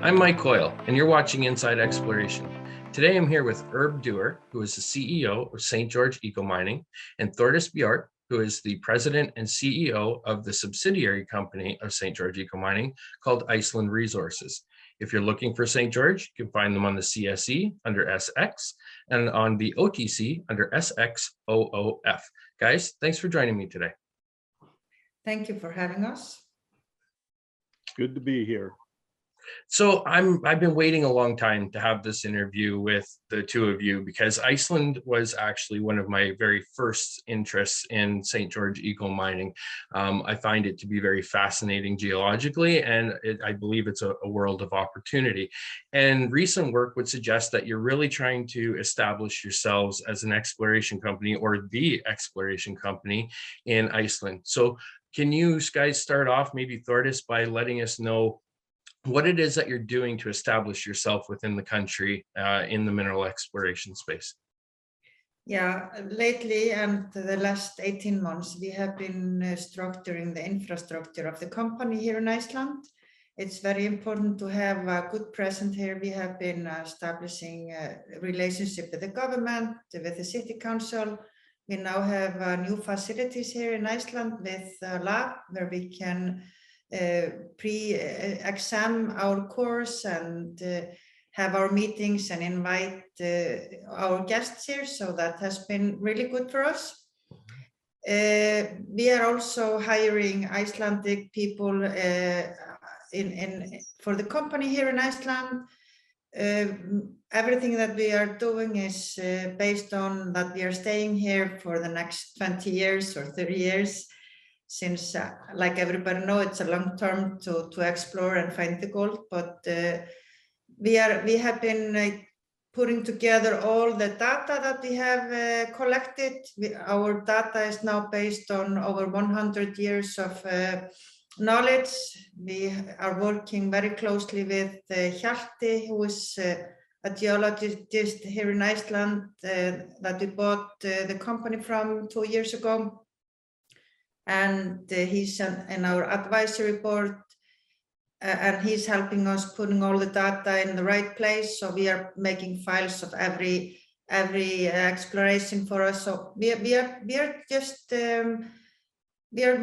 I'm Mike Coyle, and you're watching Insidexploration. Today I'm here with Herb Duerr, who is the CEO of St. George Eco Mining, and Thordis Bjork, who is the president and CEO of the subsidiary company of St. George Eco Mining called Iceland Resources. If you're looking for St. George, you can find them on the CSE under SX and on the OTC under SXOOF. Guys, thanks for joining me today. Thank you for having us. Good to be here. So I've been waiting a long time to have this interview with the two of you because Iceland was actually one of my very first interests in St. George Eco Mining. I find it to be very fascinating geologically, and I believe it's a world of opportunity. And recent work would suggest that you're really trying to establish yourselves as an exploration company or the exploration company in Iceland. So can you guys start off, maybe Thordis, by letting us know what it is that you're doing to establish yourself within the country in the mineral exploration space? Yeah, lately and the last 18 months, we have been structuring the infrastructure of the company here in Iceland. It's very important to have a good presence here. We have been establishing a relationship with the government, with the city council. We now have new facilities here in Iceland with a lab where we can pre-exam our course and have our meetings and invite our guests here. So that has been really good for us. We are also hiring Icelandic people for the company here in Iceland. Everything that we are doing is based on that we are staying here for the next 20 years or 30 years. Since, like everybody knows, it's a long term to explore and find the gold, but we have been putting together all the data that we have collected. Our data is now based on over 100 years of knowledge. We are working very closely with Hjalti, who is a geologist here in Iceland that we bought the company from 2 years ago. And he's in our advisory board, and he's helping us putting all the data in the right place. So we are making files of every exploration for us. So we are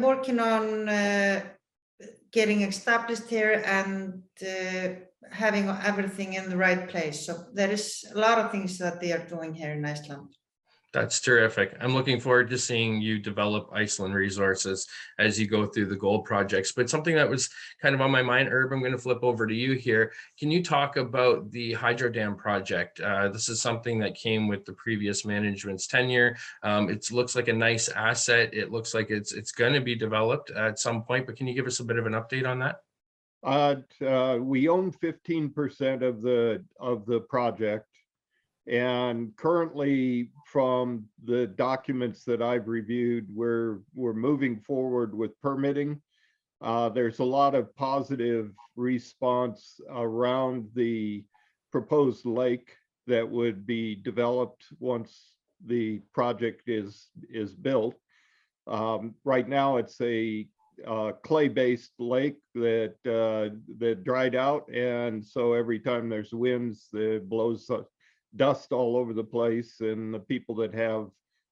working on getting established here and having everything in the right place. So there is a lot of things that they are doing here in Iceland. That's terrific. I'm looking forward to seeing you develop Iceland Resources as you go through the gold projects. But something that was kind of on my mind, Herb, I'm going to flip over to you here. Can you talk about the hydro dam project? This is something that came with the previous management's tenure. It looks like a nice asset. It looks like it's going to be developed at some point, but can you give us a bit of an update on that? We own 15% of the project. And currently, from the documents that I've reviewed, we're moving forward with permitting. There's a lot of positive response around the proposed lake that would be developed once the project is built. Right now, it's a clay-based lake that dried out, and so every time there's winds, it blows dust all over the place, and the people that have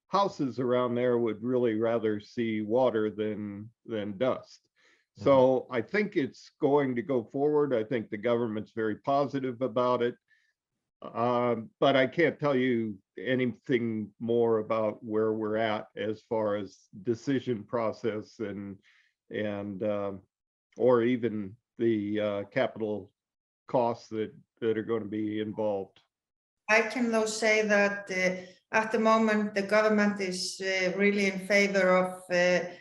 houses around there would really rather see water than dust. So I think it's going to go forward. I think the government's very positive about it, but I can't tell you anything more about where we're at as far as decision process and or even the capital costs that are going to be involved. I can though say that at the moment the government is really in favor of the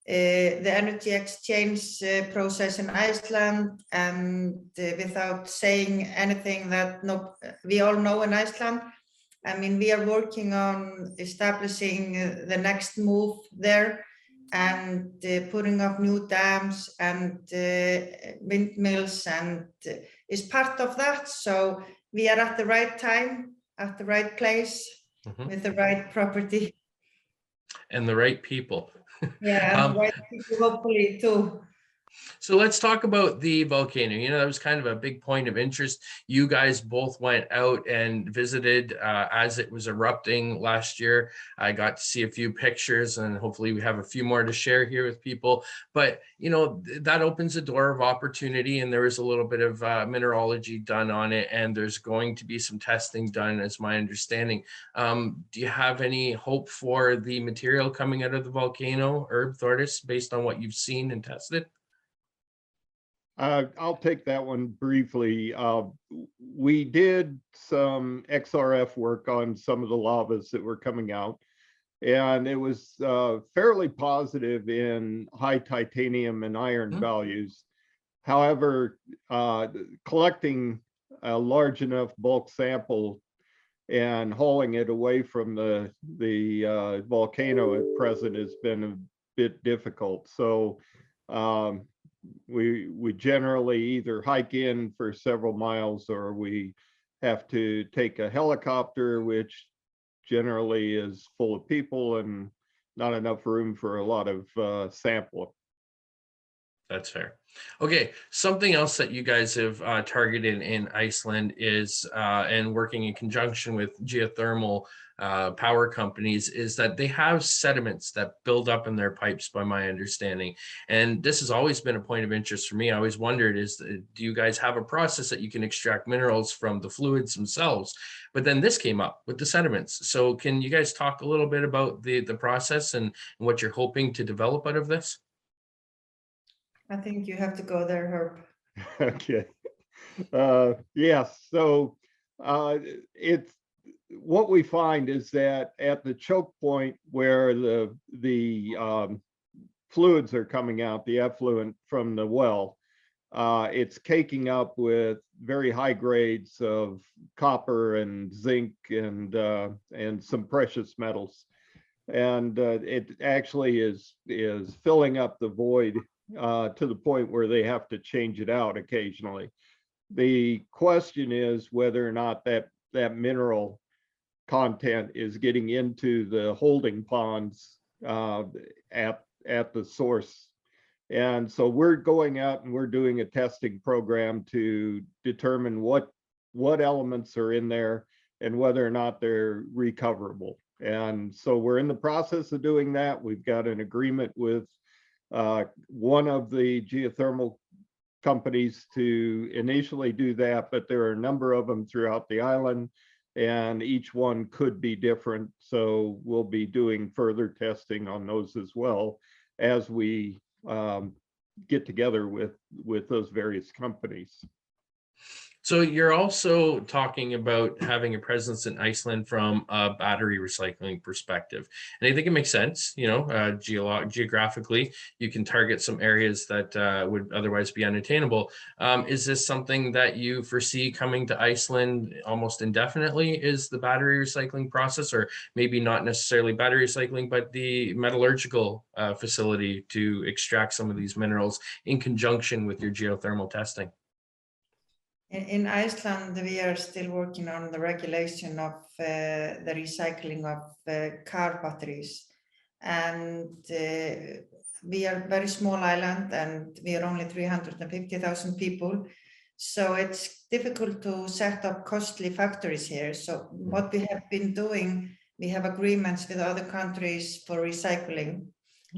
energy exchange process in Iceland, and without saying anything that we all know in Iceland, I mean, we are working on establishing the next move there and putting up new dams and windmills, and is part of that. So we are at the right time, at the right place, with the right property. And the right people. Yeah, and the right people hopefully too. So let's talk about the volcano. You know, that was kind of a big point of interest. You guys both went out and visited as it was erupting last year. I got to see a few pictures, and hopefully we have a few more to share here with people. But, you know, that opens a door of opportunity, and there was a little bit of mineralogy done on it, and there's going to be some testing done, as my understanding. Do you have any hope for the material coming out of the volcano, Herb Thordis, based on what you've seen and tested? I'll take that one briefly. We did some XRF work on some of the lavas that were coming out, and it was fairly positive in high titanium and iron values. However, collecting a large enough bulk sample and hauling it away from the volcano at present has been a bit difficult. So we generally either hike in for several miles, or we have to take a helicopter, which generally is full of people and not enough room for a lot of sampling. That's fair. Okay, something else that you guys have targeted in Iceland is, and working in conjunction with geothermal power companies, is that they have sediments that build up in their pipes, by my understanding. And this has always been a point of interest for me. I always wondered, do you guys have a process that you can extract minerals from the fluids themselves? But then this came up with the sediments. So can you guys talk a little bit about the process and what you're hoping to develop out of this? I think you have to go there, Herb. Okay. Yes. So it's what we find is that at the choke point where the fluids are coming out, the effluent from the well, it's caking up with very high grades of copper and zinc and some precious metals, and it actually is filling up the void to the point where they have to change it out occasionally. The question is whether or not that mineral content is getting into the holding ponds at the source. And so we're going out and we're doing a testing program to determine what elements are in there and whether or not they're recoverable. And so we're in the process of doing that. We've got an agreement with one of the geothermal companies to initially do that, but there are a number of them throughout the island, and each one could be different. So we'll be doing further testing on those as well as we get together with those various companies. So you're also talking about having a presence in Iceland from a battery recycling perspective. And I think it makes sense, you know, geographically, you can target some areas that would otherwise be unattainable. Is this something that you foresee coming to Iceland almost indefinitely, is the battery recycling process, or maybe not necessarily battery recycling, but the metallurgical facility to extract some of these minerals in conjunction with your geothermal testing? In Iceland, we are still working on the regulation of the recycling of car batteries. And we are a very small island, and we are only 350,000 people. So it's difficult to set up costly factories here. So what we have been doing, we have agreements with other countries for recycling.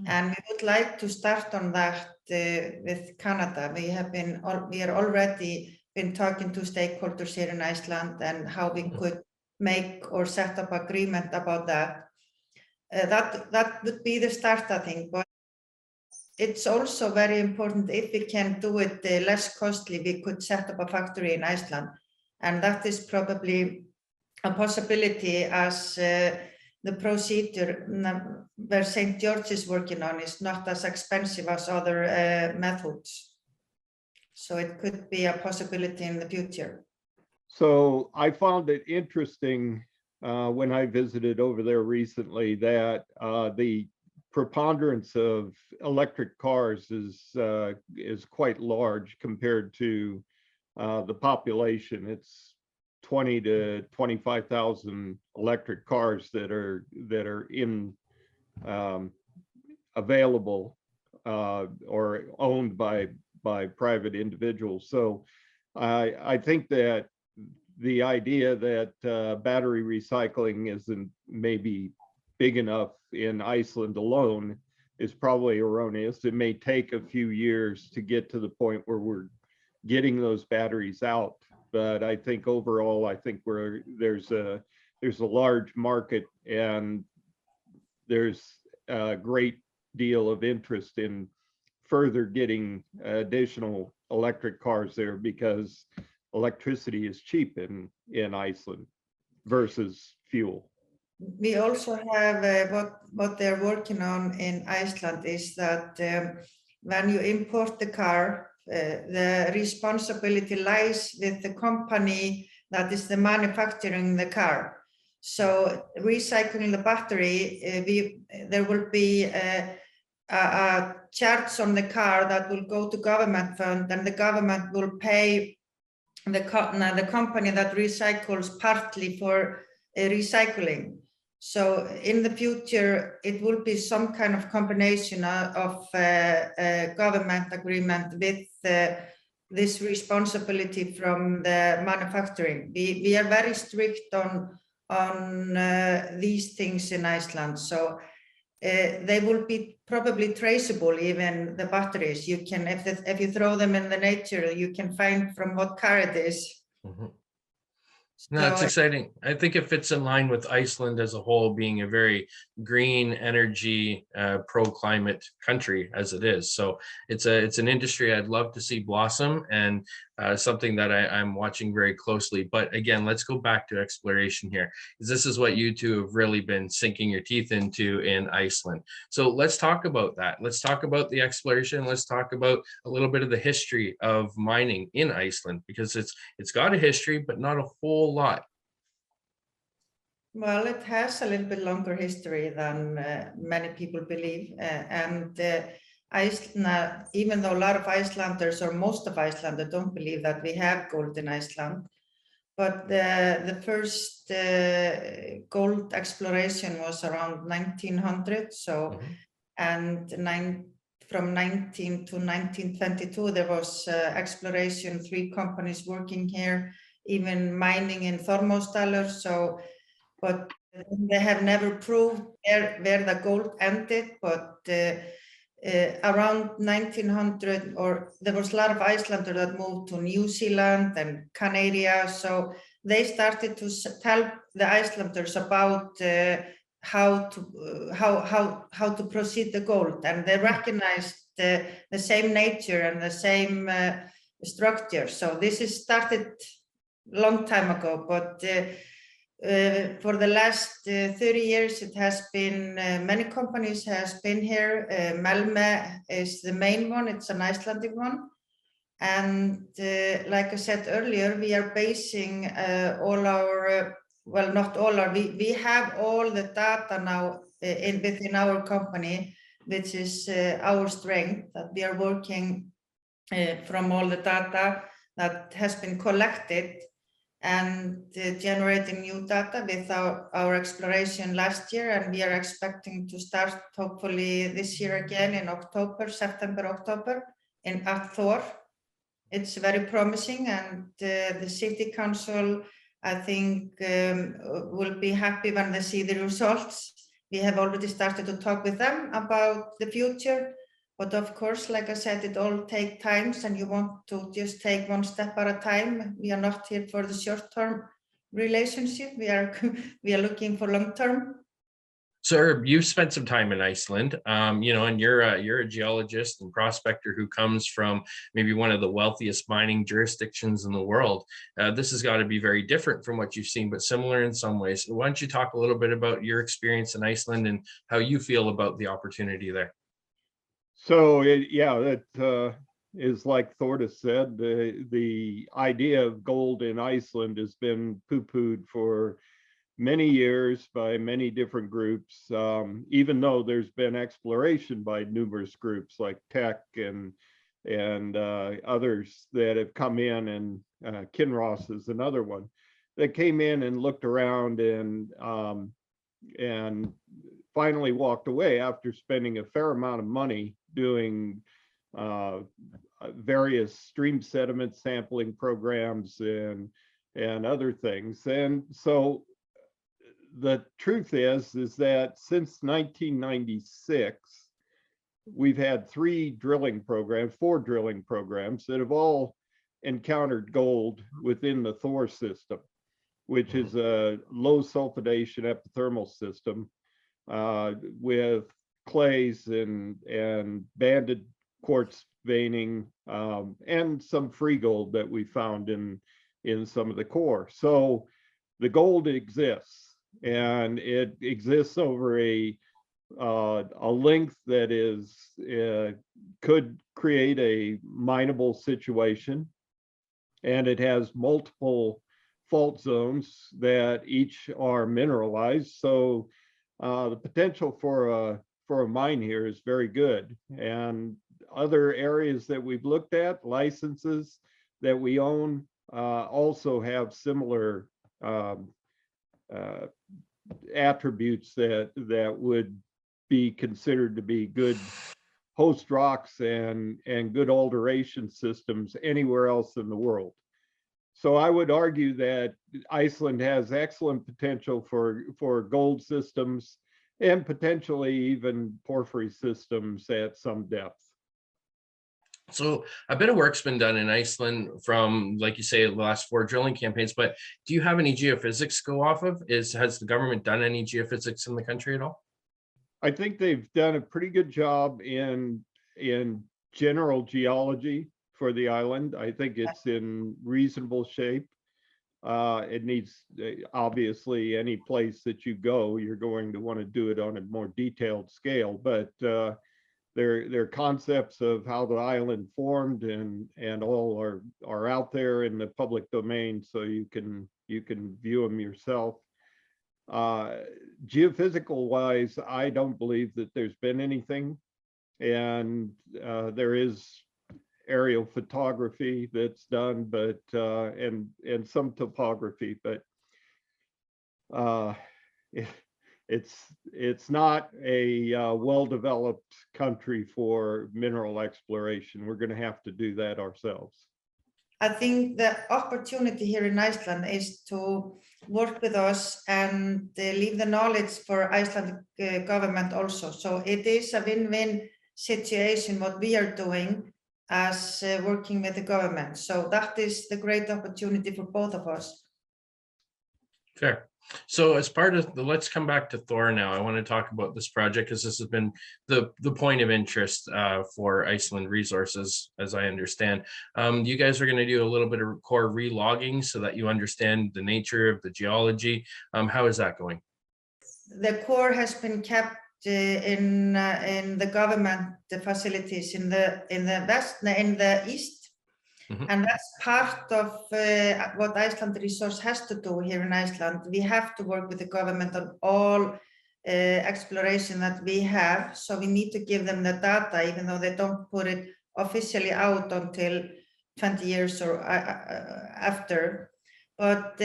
And we would like to start on that with Canada. We are already been talking to stakeholders here in Iceland and how we could make or set up agreement about that. That would be the start, I think. But it's also very important, if we can do it less costly, we could set up a factory in Iceland. And that is probably a possibility, as the procedure where St. George is working on is not as expensive as other methods. So it could be a possibility in the future. So I found it interesting when I visited over there recently that the preponderance of electric cars is quite large compared to the population. It's 20 to 25,000 electric cars that are in available or owned by private individuals. So I think that the idea that battery recycling isn't maybe big enough in Iceland alone is probably erroneous. It may take a few years to get to the point where we're getting those batteries out. But I think overall, I think there's a large market, and there's a great deal of interest in further getting additional electric cars there, because electricity is cheap in Iceland versus fuel. We also have what they're working on in Iceland is that when you import the car, the responsibility lies with the company that is the manufacturing the car. So recycling the battery, there will be a charge on the car that will go to government fund, and the government will pay the company that recycles partly for recycling. So in the future, it will be some kind of combination of government agreement with this responsibility from the manufacturing. We are very strict on these things in Iceland. So they will be probably traceable, even the batteries. You can, if you throw them in the nature, you can find from what car it is. Mm-hmm. No, it's exciting. I think it fits in line with Iceland as a whole being a very green energy, pro-climate country as it is. So it's an industry I'd love to see blossom, and something that I'm watching very closely. But again, let's go back to exploration here, because this is what you two have really been sinking your teeth into in Iceland. So let's talk about that. Let's talk about the exploration. Let's talk about a little bit of the history of mining in Iceland, because it's got a history, but not a whole lot. Well, it has a little bit longer history than many people believe, Iceland, even though a lot of Icelanders, or most of Icelanders, don't believe that we have gold in Iceland, but the first gold exploration was around 1900. So, and from 19 to 1922, there was exploration, 3 companies working here, even mining in Thormóðsdalur. So, but they have never proved where the gold ended. But around 1900, or there was a lot of Icelanders that moved to New Zealand and Canada. So they started to tell the Icelanders about how to proceed the gold, and they recognized the same nature and the same structure. So this is started long time ago, but for the last 30 years, it has been many companies has been here. Melme is the main one. It's an Icelandic one. And like I said earlier, we are basing all our, well, not all our, we have all the data now within our company, which is our strength, that we are working from all the data that has been collected, and generating new data with our exploration last year. And we are expecting to start hopefully this year again in October, September, October at Thor. It's very promising, and the city council, I think, will be happy when they see the results. We have already started to talk with them about the future. But of course, like I said, it all takes time, and you want to just take one step at a time. We are not here for the short-term relationship. We are looking for long-term. So Herb, you've spent some time in Iceland, and you're a geologist and prospector who comes from maybe one of the wealthiest mining jurisdictions in the world. This has got to be very different from what you've seen, but similar in some ways. Why don't you talk a little bit about your experience in Iceland and how you feel about the opportunity there? So that is like Thordis said, the idea of gold in Iceland has been poo-pooed for many years by many different groups, even though there's been exploration by numerous groups like Tech and others that have come in, and Kinross is another one that came in and looked around and finally walked away after spending a fair amount of money doing various stream sediment sampling programs and other things. And so the truth is that since 1996, we've had four drilling programs that have all encountered gold within the Thor system, which is a low sulfidation epithermal system with clays and banded quartz veining and some free gold that we found in some of the core. So the gold exists, and it exists over a length that is could create a mineable situation, and it has multiple fault zones that each are mineralized. So the potential for a mine here is very good. And other areas that we've looked at, licenses that we own, also have similar attributes that would be considered to be good host rocks and good alteration systems anywhere else in the world. So I would argue that Iceland has excellent potential for gold systems and potentially even porphyry systems at some depth. So a bit of work's been done in Iceland from, like you say, the last 4 drilling campaigns, but do you have any geophysics go off of? Has the government done any geophysics in the country at all? I think they've done a pretty good job in general geology for the island. I think it's in reasonable shape. It needs, obviously, any place that you go, you're going to want to do it on a more detailed scale, but their concepts of how the island formed and all are out there in the public domain, so you can view them yourself. Geophysical wise, I don't believe that there's been anything, and there is aerial photography that's done, but and some topography, but it's not a well-developed country for mineral exploration. We're going to have to do that ourselves. I think the opportunity here in Iceland is to work with us and leave the knowledge for Icelandic government also. So it is a win-win situation what we are doing as working with the government. So that is the great opportunity for both of us. Fair. So as part of let's come back to Thor now. I want to talk about this project because this has been the point of interest for Iceland Resources, as I understand. You guys are going to do a little bit of core re-logging so that you understand the nature of the geology. How is that going? The core has been kept in the government facilities in the east. Mm-hmm. And that's part of what Iceland Resource has to do here in Iceland. We have to work with the government on all exploration that we have. So we need to give them the data, even though they don't put it officially out until 20 years or after. But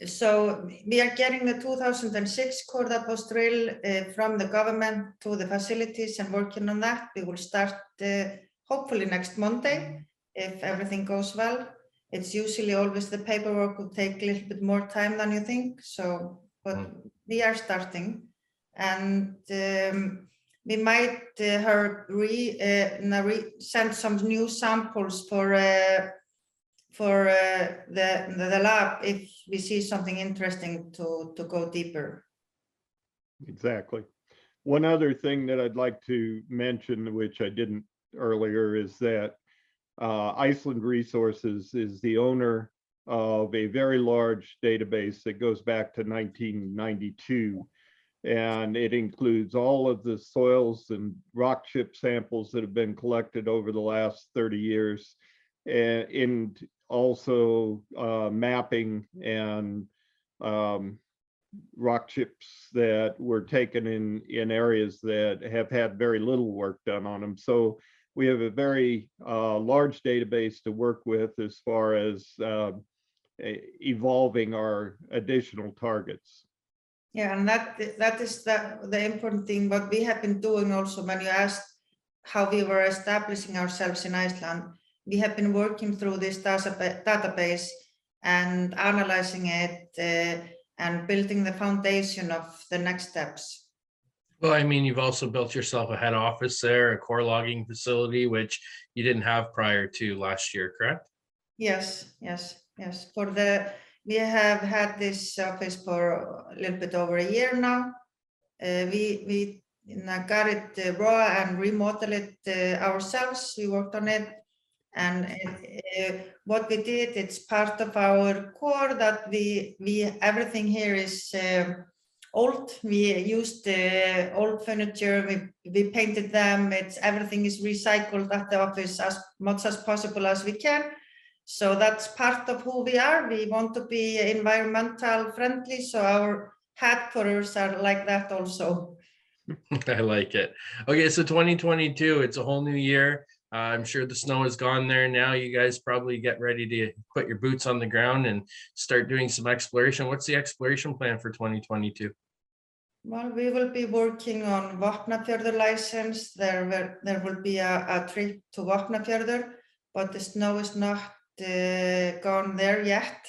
so we are getting the 2006 core that was drilled from the government to the facilities and working on that. We will start hopefully next Monday. If everything goes well. It's usually always the paperwork will take a little bit more time than you think. So, but we are starting, and we might send some new samples for the lab if we see something interesting to go deeper. Exactly. One other thing that I'd like to mention, which I didn't earlier, is that Iceland Resources is the owner of a very large database that goes back to 1992, and it includes all of the soils and rock chip samples that have been collected over the last 30 years, and also mapping and rock chips that were taken in areas that have had very little work done on them. So we have a very large database to work with as far as evolving our additional targets. Yeah, and that is the important thing. What we have been doing also, when you asked how we were establishing ourselves in Iceland, we have been working through this database and analyzing it and building the foundation of the next steps. Well, I mean, you've also built yourself a head office there, a core logging facility, which you didn't have prior to last year, correct? Yes. We have had this office for a little bit over a year now. We got it raw and remodeled it ourselves. We worked on it, and what we did, it's part of our core that we everything here is old. We used old furniture. We painted them. Everything is recycled at the office as much as possible as we can. So that's part of who we are. We want to be environmental friendly, so our headquarters are like that also. I like it. Okay, so 2022, it's a whole new year. I'm sure the snow is gone there now. You guys probably get ready to put your boots on the ground and start doing some exploration. What's the exploration plan for 2022? Well, we will be working on Vatnsorka license. There will be a trip to Vatnsorka, but the snow is not gone there yet,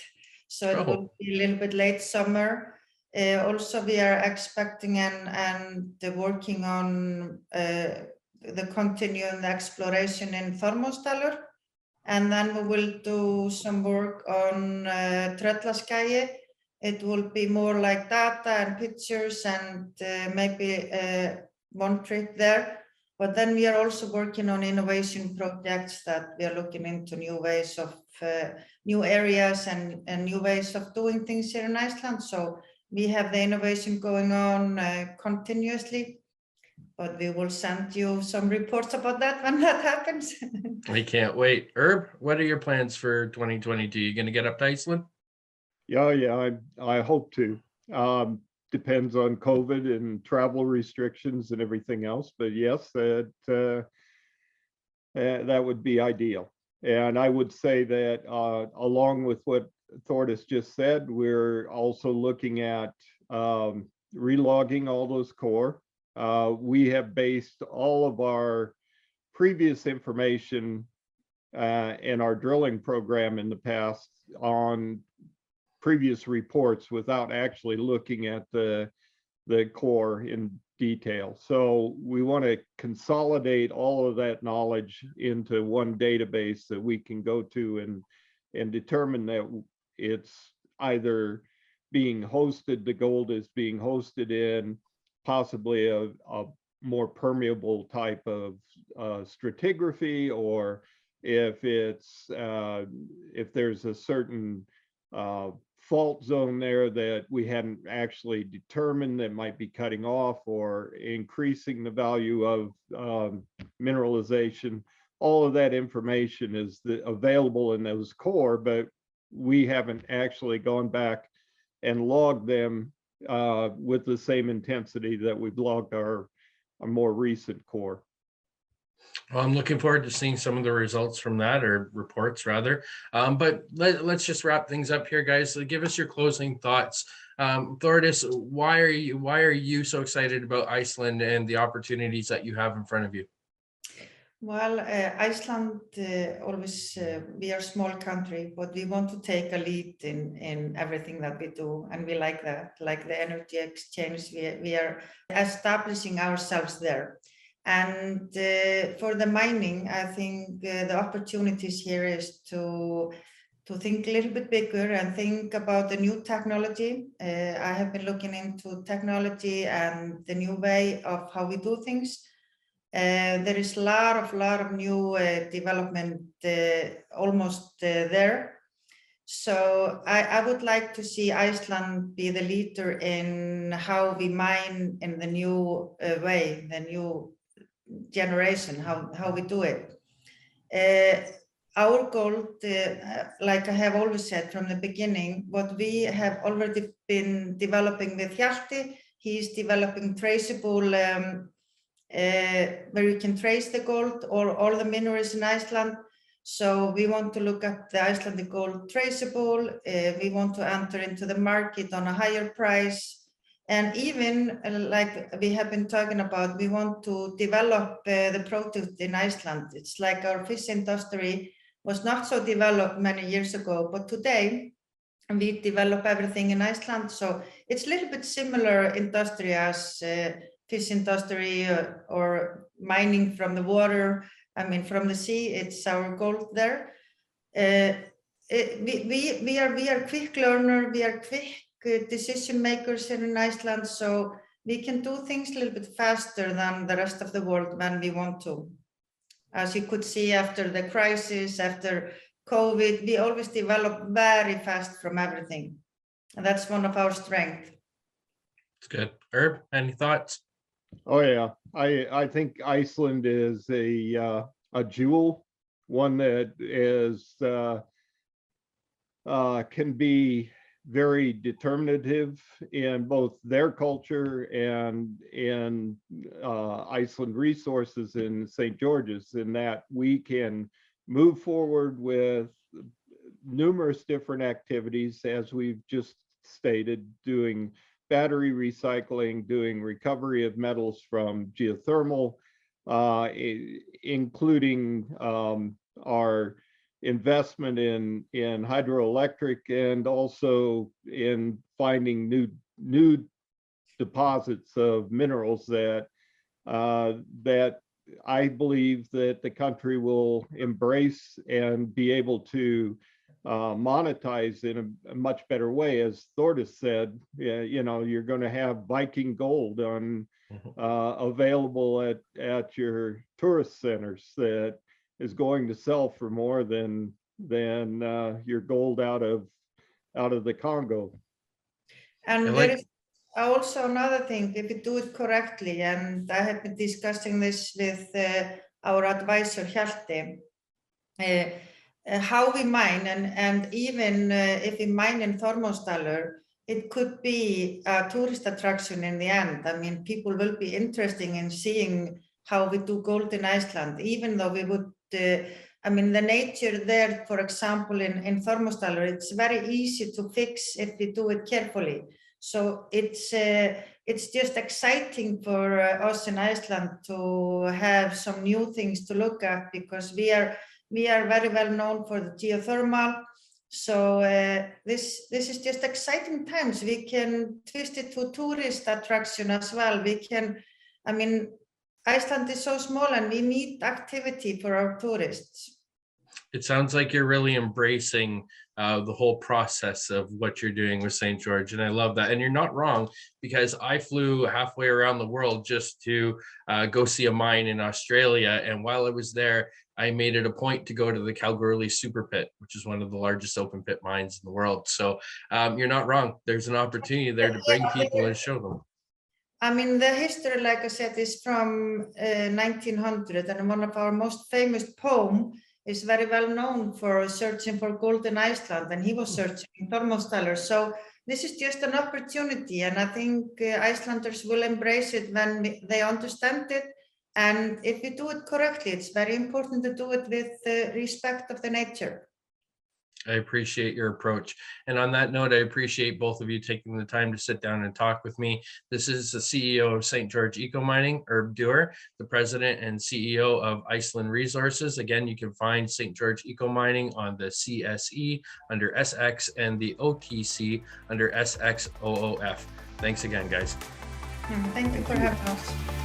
so it will be a little bit late summer. Also, we are expecting and working on the continuing exploration in Thordis, and then we will do some work on Tröllaskagi. It will be more like data and pictures and maybe one trip there. But then we are also working on innovation projects that we are looking into new ways of new areas and new ways of doing things here in Iceland. So we have the innovation going on continuously, but we will send you some reports about that when that happens. We can't wait. Herb, what are your plans for 2022? You going to get up to Iceland? Yeah, I hope to. Depends on COVID and travel restrictions and everything else, but yes, that would be ideal. And I would say that along with what Thordis just said, we're also looking at relogging all those core. We have based all of our previous information and our drilling program in the past on previous reports without actually looking at the core in detail. So we want to consolidate all of that knowledge into one database that we can go to and determine that it's either being hosted, the gold is being hosted in possibly a more permeable type of stratigraphy, or if there's a certain fault zone there that we hadn't actually determined that might be cutting off or increasing the value of mineralization. All of that information is available in those core, but we haven't actually gone back and logged them with the same intensity that we've logged our more recent core. Well, I'm looking forward to seeing some of the results from that, or reports rather. But let's just wrap things up here, guys. So give us your closing thoughts. Thordis, why are you so excited about Iceland and the opportunities that you have in front of you? Well, Iceland always, we are a small country, but we want to take a lead in everything that we do. And we like that, like the energy exchange, we are establishing ourselves there. And for the mining, I think the opportunities here is to think a little bit bigger and think about the new technology. I have been looking into technology and the new way of how we do things. There is a lot of new development almost there. So I would like to see Iceland be the leader in how we mine in the new way, the new generation, how we do it. Our goal, like I have always said from the beginning, what we have already been developing with Hjalti, he's developing traceable, where you can trace the gold or all the minerals in Iceland. So we want to look at the Icelandic gold traceable. We want to enter into the market on a higher price. And even like we have been talking about, we want to develop the product in Iceland. It's like our fish industry was not so developed many years ago, but today we develop everything in Iceland. So it's a little bit similar industry as fish industry or mining from the water. I mean, from the sea, it's our gold there. We are quick learner, we are quick decision makers here in Iceland, so we can do things a little bit faster than the rest of the world when we want to. As you could see after the crisis, after COVID, we always develop very fast from everything. And that's one of our strengths. It's good. Herb, any thoughts? Oh yeah, I think Iceland is a jewel, one that is can be very determinative in both their culture and in Iceland Resources in St. George's, in that we can move forward with numerous different activities, as we've just stated, doing battery recycling, doing recovery of metals from geothermal, including our investment in hydroelectric, and also in finding new deposits of minerals that that I believe that the country will embrace and be able to monetize in a much better way. As Thordis said, you know, you're going to have Viking gold on available at your tourist centers that is going to sell for more than your gold out of the Congo. And there is also another thing, if you do it correctly, and I have been discussing this with our advisor Hjalti, how we mine, and even if we mine in Þormóðsdalur, it could be a tourist attraction in the end. I mean, people will be interested in seeing how we do gold in Iceland, even though we would, I mean, the nature there, for example, in Þormóðsdalur, it's very easy to fix if we do it carefully. So it's just exciting for us in Iceland to have some new things to look at, because we are very well known for the geothermal. So this is just exciting times. We can twist it to tourist attraction as well. We can, I mean, Iceland is so small and we need activity for our tourists. It sounds like you're really embracing the whole process of what you're doing with St. George. And I love that. And you're not wrong, because I flew halfway around the world just to go see a mine in Australia. And while I was there, I made it a point to go to the Kalgoorlie Super Pit, which is one of the largest open pit mines in the world. So you're not wrong. There's an opportunity there to bring people and show them. I mean, the history, like I said, is from 1900, and one of our most famous poem is very well known for searching for gold in Iceland, and he was searching in Þormóðsdalur. So this is just an opportunity, and I think Icelanders will embrace it when they understand it. And if we do it correctly, it's very important to do it with respect of the nature. I appreciate your approach. And on that note, I appreciate both of you taking the time to sit down and talk with me. This is the CEO of St. George Eco Mining, Herb Duerr, the president and CEO of Iceland Resources. Again, you can find St. George Eco Mining on the CSE under SX and the OTC under SXOOF. Thanks again, guys. Thank you for having us.